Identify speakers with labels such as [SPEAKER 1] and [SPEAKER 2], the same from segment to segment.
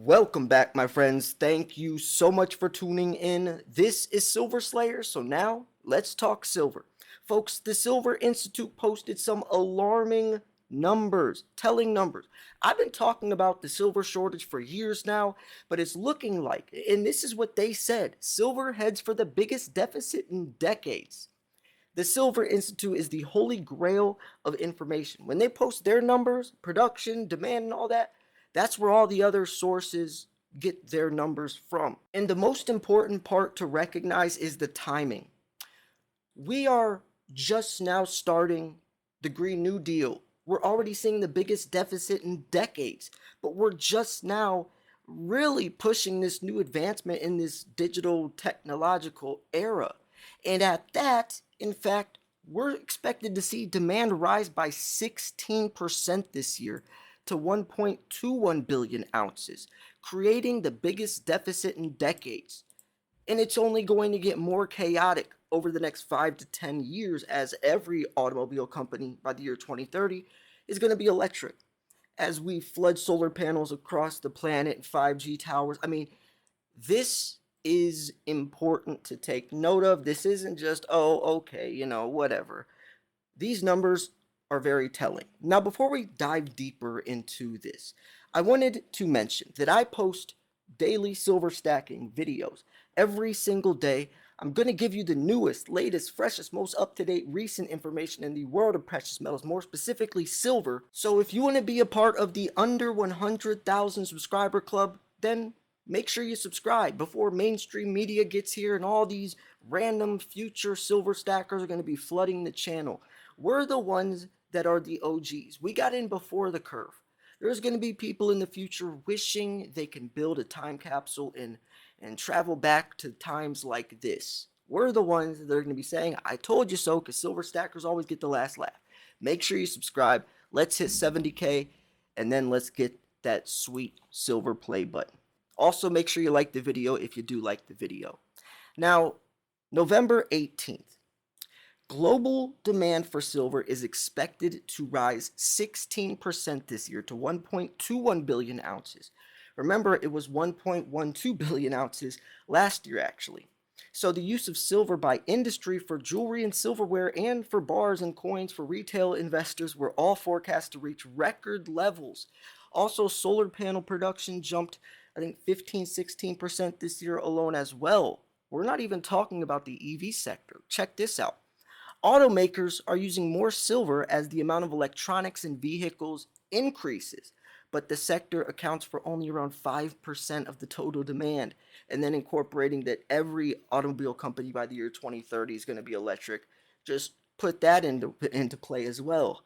[SPEAKER 1] Welcome back, my friends. Thank you so much for tuning in. This is Silver Slayer, so now let's talk silver. Folks, the Silver Institute posted some alarming numbers, telling numbers. I've been talking about the silver shortage for years now, but it's looking like, and this is what they said, silver heads for the biggest deficit in decades. The Silver Institute is the holy grail of information. When they post their numbers, production, demand, and all that, that's where all the other sources get their numbers from. And the most important part to recognize is the timing. We are just now starting the Green New Deal. We're already seeing the biggest deficit in decades, but we're just now really pushing this new advancement in this digital technological era. And at that, in fact, we're expected to see demand rise by 16% this year to 1.21 billion ounces, creating the biggest deficit in decades. And it's only going to get more chaotic over the next 5 to 10 years as every automobile company by the year 2030 is going to be electric. As we flood solar panels across the planet, 5G towers. I mean, this is important to take note of. This isn't just, oh, okay, whatever. These numbers are very telling. Now, before we dive deeper into this, I wanted to mention that I post daily silver stacking videos every single day. I'm going to give you the newest, latest, freshest, most up-to-date recent information in the world of precious metals, more specifically silver. So if you want to be a part of the under 100,000 subscriber club, then make sure you subscribe before mainstream media gets here and all these random future silver stackers are going to be flooding the channel. We're the ones that are the OGs. We got in before the curve. There's going to be people in the future wishing they can build a time capsule and travel back to times like this. We're the ones that are going to be saying, I told you so, because silver stackers always get the last laugh. Make sure you subscribe. Let's hit 70K, and then let's get that sweet silver play button. Also, make sure you like the video if you do like the video. Now, November 18th, global demand for silver is expected to rise 16% this year to 1.21 billion ounces. Remember, it was 1.12 billion ounces last year, actually. So the use of silver by industry for jewelry and silverware and for bars and coins for retail investors were all forecast to reach record levels. Also, solar panel production jumped, I think, 16% this year alone as well. We're not even talking about the EV sector. Check this out. Automakers are using more silver as the amount of electronics in vehicles increases, but the sector accounts for only around 5% of the total demand. And then incorporating that every automobile company by the year 2030 is going to be electric, just put that into play as well.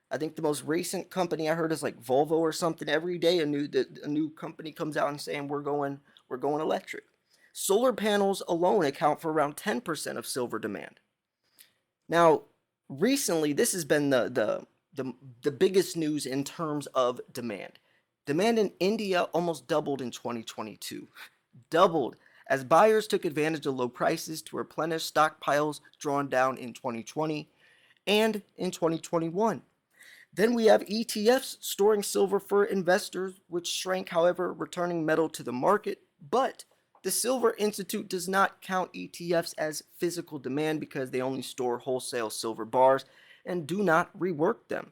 [SPEAKER 1] I think the most recent company I heard is like Volvo or something. Every day a new company comes out and saying we're going electric. Solar panels alone account for around 10% of silver demand. Now, recently this has been the biggest news in terms of demand. Demand in India almost doubled in 2022. Doubled as buyers took advantage of low prices to replenish stockpiles drawn down in 2020 and in 2021. Then we have ETFs storing silver for investors, which shrank, however, returning metal to the market. But the Silver Institute does not count ETFs as physical demand because they only store wholesale silver bars and do not rework them.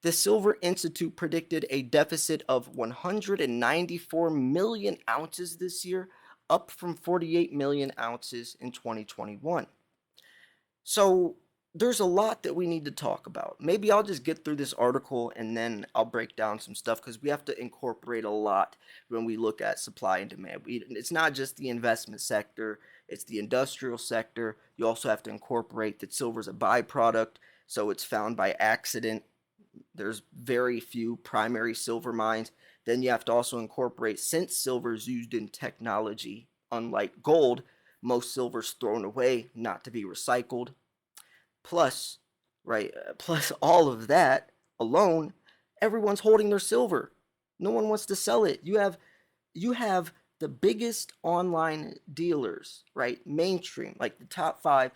[SPEAKER 1] The Silver Institute predicted a deficit of 194 million ounces this year, up from 48 million ounces in 2021. So there's a lot that we need to talk about. Maybe I'll just get through this article and then I'll break down some stuff because we have to incorporate a lot when we look at supply and demand. It's not just the investment sector, it's the industrial sector. You also have to incorporate that silver is a byproduct, so it's found by accident. There's very few primary silver mines. Then you have to also incorporate, since silver is used in technology, unlike gold, most silver is thrown away, not to be recycled. Plus all of that alone, everyone's holding their silver. No one wants to sell it. You have the biggest online dealers, right? Mainstream, like the top 5,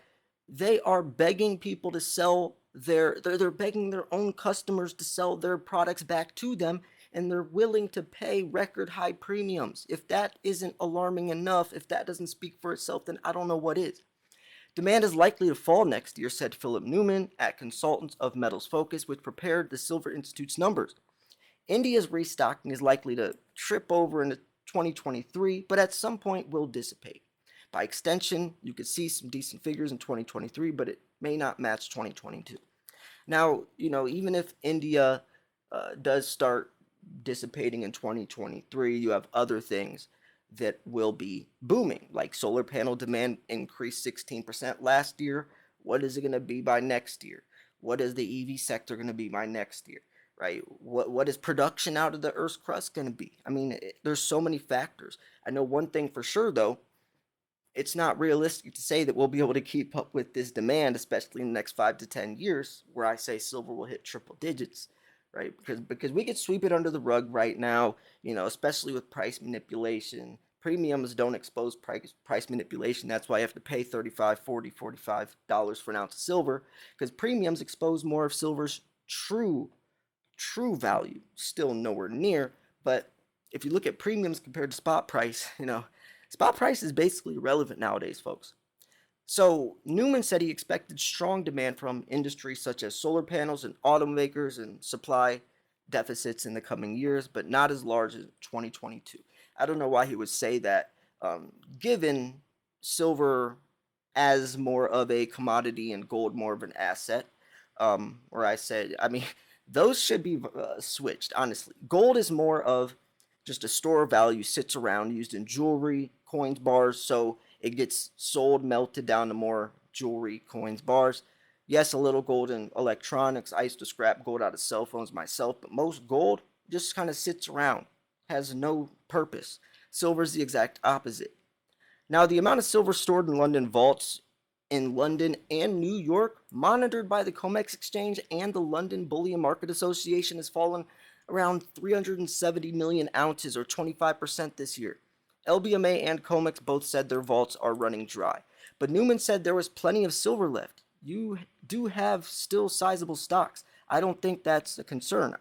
[SPEAKER 1] they are begging people to sell they're begging their own customers to sell their products back to them and they're willing to pay record high premiums. If that isn't alarming enough, if that doesn't speak for itself, then I don't know what is. Demand is likely to fall next year, said Philip Newman at Consultants of Metals Focus, which prepared the Silver Institute's numbers. India's restocking is likely to trip over into 2023, but at some point will dissipate. By extension, you could see some decent figures in 2023, but it may not match 2022. Now, even if India does start dissipating in 2023, you have other things that will be booming, like solar panel demand increased 16% last year. What is it going to be by next year? What is the EV sector going to be by next year? Right? What is production out of the Earth's crust going to be? I mean, there's so many factors. I know one thing for sure, though. It's not realistic to say that we'll be able to keep up with this demand, especially in the next 5 to 10 years, where I say silver will hit triple digits, right? Because we could sweep it under the rug right now, especially with price manipulation. Premiums don't expose price manipulation. That's why you have to pay $35, $40, $45 for an ounce of silver, because premiums expose more of silver's true value. Still nowhere near, but if you look at premiums compared to spot price, spot price is basically irrelevant nowadays, folks. So Newman said he expected strong demand from industries such as solar panels and automakers and supply deficits in the coming years, but not as large as 2022. I don't know why he would say that, given silver as more of a commodity and gold more of an asset. Where I said, I mean, those should be switched, honestly. Gold is more of just a store of value, sits around, used in jewelry, coins, bars, so it gets sold, melted down to more jewelry, coins, bars. Yes, a little gold in electronics. I used to scrap gold out of cell phones myself, but most gold just kind of sits around, has no purpose. Silver is the exact opposite. Now, the amount of silver stored in London vaults in London and New York, monitored by the COMEX Exchange and the London Bullion Market Association, has fallen around 370 million ounces, or 25% this year. LBMA and COMEX both said their vaults are running dry. But Newman said there was plenty of silver left. You do have still sizable stocks. I don't think that's a concern.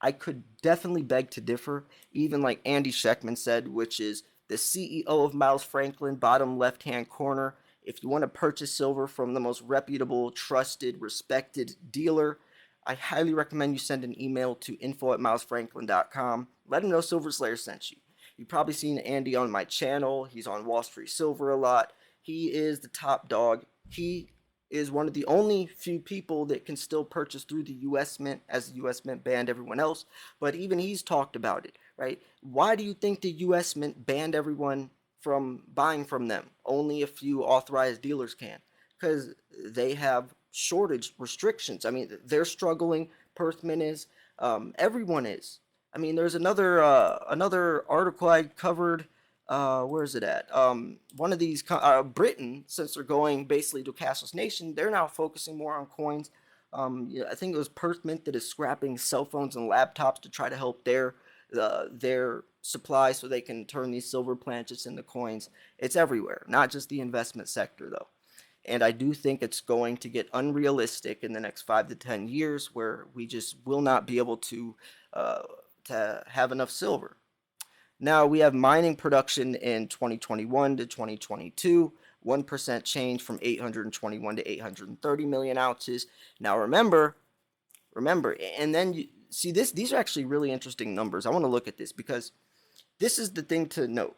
[SPEAKER 1] I could definitely beg to differ, even like Andy Schectman said, which is the CEO of Miles Franklin, bottom left-hand corner. If you want to purchase silver from the most reputable, trusted, respected dealer, I highly recommend you send an email to info@milesfranklin.com. Let him know Silver Slayer sent you. You've probably seen Andy on my channel. He's on Wall Street Silver a lot. He is the top dog. He is one of the only few people that can still purchase through the U.S. Mint, as the U.S. Mint banned everyone else. But even he's talked about it, right? Why do you think the U.S. Mint banned everyone from buying from them? Only a few authorized dealers can, because they have shortage restrictions. I mean, they're struggling. Perth Mint is. Everyone is. I mean, there's another article I covered. Where is it at? One of these, Britain, since they're going basically to a cashless nation, they're now focusing more on coins. Yeah, I think it was Perth Mint that is scrapping cell phones and laptops to try to help their supply, so they can turn these silver planchets into coins. It's everywhere, not just the investment sector, though. And I do think it's going to get unrealistic in the next 5 to 10 years, where we just will not be able to have enough silver. Now, we have mining production in 2021 to 2022, 1% change from 821 to 830 million ounces. Now, remember, and then you see this. These are actually really interesting numbers. I want to look at this because this is the thing to note.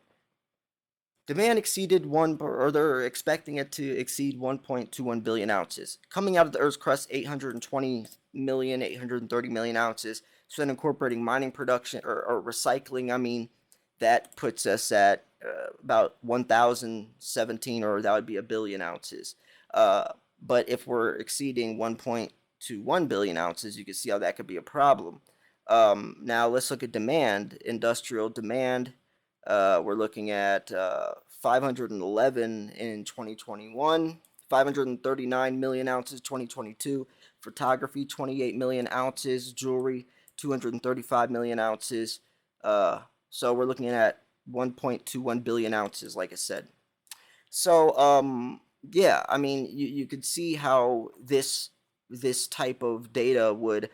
[SPEAKER 1] Demand exceeded or they're expecting it to exceed 1.21 billion ounces. Coming out of the Earth's crust, 820 million, 830 million ounces. So then incorporating mining production or recycling, I mean, that puts us at about 1,017, or that would be a billion ounces. But if we're exceeding 1.21 billion ounces, you can see how that could be a problem. Now let's look at demand. Industrial demand. We're looking at 511 in 2021, 539 million ounces 2022. Photography, 28 million ounces. Jewelry, 235 million ounces. So we're looking at 1.21 billion ounces, like I said. So yeah, I mean, you could see how this type of data would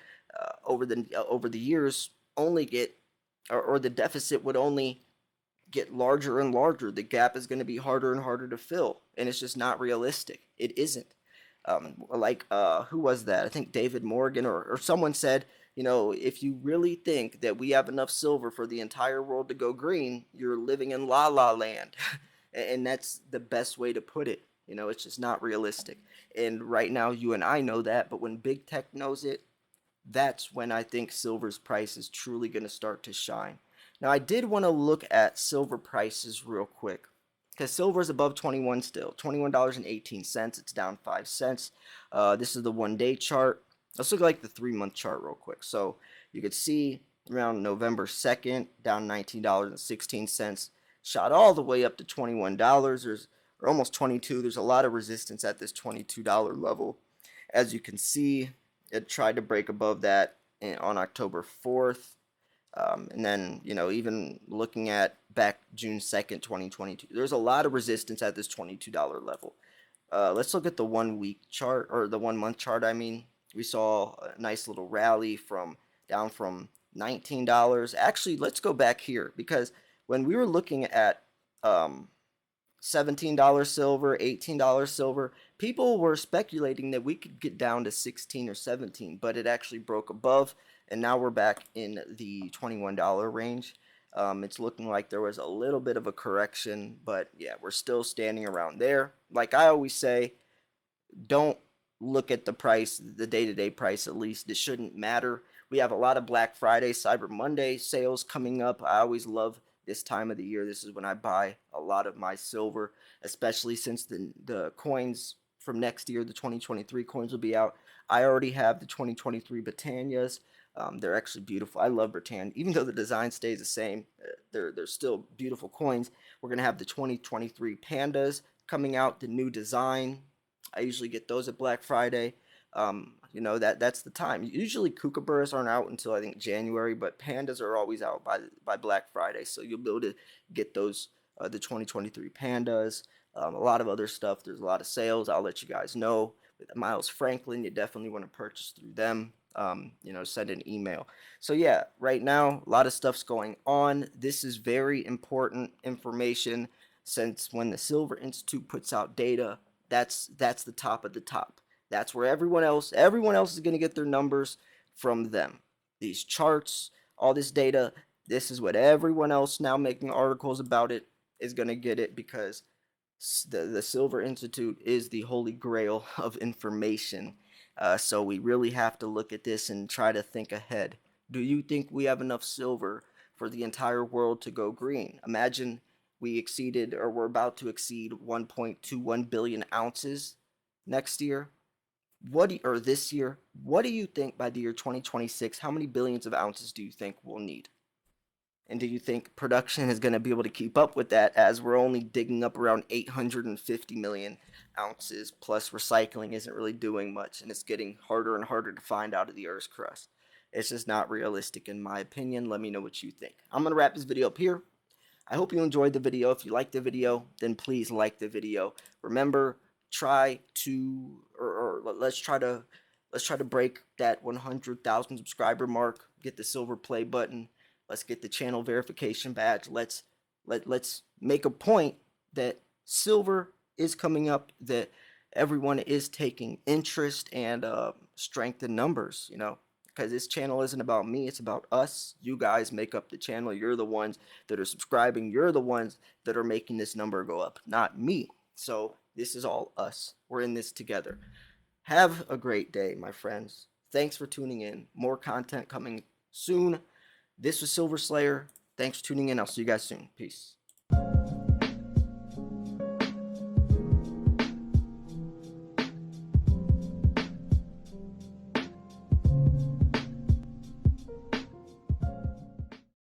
[SPEAKER 1] over the years only get, or the deficit would only get larger and larger. The gap is going to be harder and harder to fill, and it's just not realistic. It isn't. Who was that? I think David Morgan or someone said, if you really think that we have enough silver for the entire world to go green, you're living in la la land. And that's the best way to put it. It's just not realistic. And right now, you and I know that, but when big tech knows it, that's when I think silver's price is truly going to start to shine. Now, I did want to look at silver prices real quick because silver is above 21 still, $21.18. It's down 5 cents. This is the 1 day chart. Let's look at like the 3 month chart real quick. So you could see around November 2nd, down $19.16, shot all the way up to $21. Or almost 22. There's a lot of resistance at this $22 level. As you can see, it tried to break above that on October 4th. And then, even looking at back June 2nd, 2022, there's a lot of resistance at this $22 level. Let's look at the 1 week chart, or the 1 month chart, I mean. We saw a nice little rally down from $19. Actually, let's go back here, because when we were looking at $17 silver, $18 silver, people were speculating that we could get down to 16 or 17, but it actually broke above, and now we're back in the $21 range. It's looking like there was a little bit of a correction, but yeah, we're still standing around there. Like I always say, don't look at the price, the day-to-day price at least. It shouldn't matter. We have a lot of Black Friday, Cyber Monday sales coming up. I always love this time of the year. This is when I buy a lot of my silver, especially since the coins from next year, the 2023 coins will be out. I already have the 2023 Britannias. They're actually beautiful. I love Britannia. Even though the design stays the same, they're still beautiful coins. We're going to have the 2023 Pandas coming out, the new design. I usually get those at Black Friday. That's the time. Usually kookaburras aren't out until I think January, but pandas are always out by Black Friday, so you'll be able to get those, the 2023 pandas. A lot of other stuff. There's a lot of sales. I'll let you guys know. With Miles Franklin, you definitely want to purchase through them. Send an email. So yeah, right now a lot of stuff's going on. This is very important information, since when the Silver Institute puts out data, that's the top of the top. That's where everyone else is going to get their numbers from them. These charts, all this data, this is what everyone else now making articles about it is going to get it, because the Silver Institute is the holy grail of information. So we really have to look at this and try to think ahead. Do you think we have enough silver for the entire world to go green? Imagine we exceeded, or we're about to exceed 1.21 billion ounces next year. Or this year? What do you think by the year 2026? How many billions of ounces do you think we'll need? And do you think production is going to be able to keep up with that, as we're only digging up around 850 million ounces, plus recycling isn't really doing much, and it's getting harder and harder to find out of the Earth's crust? It's just not realistic in my opinion. Let me know what you think. I'm going to wrap this video up here. I hope you enjoyed the video. If you liked the video, then please like the video. Remember, let's try to break that 100,000 subscriber mark. Get the silver play button. Let's get the channel verification badge. Let's make a point that silver is coming up, that everyone is taking interest, and strength in numbers. Because this channel isn't about me, it's about us. You guys make up the channel. You're the ones that are subscribing. You're the ones that are making this number go up, not me. So this is all us. We're in this together. Have a great day, my friends. Thanks for tuning in. More content coming soon. This was Silver Slayer. Thanks for tuning in. I'll see you guys soon. Peace.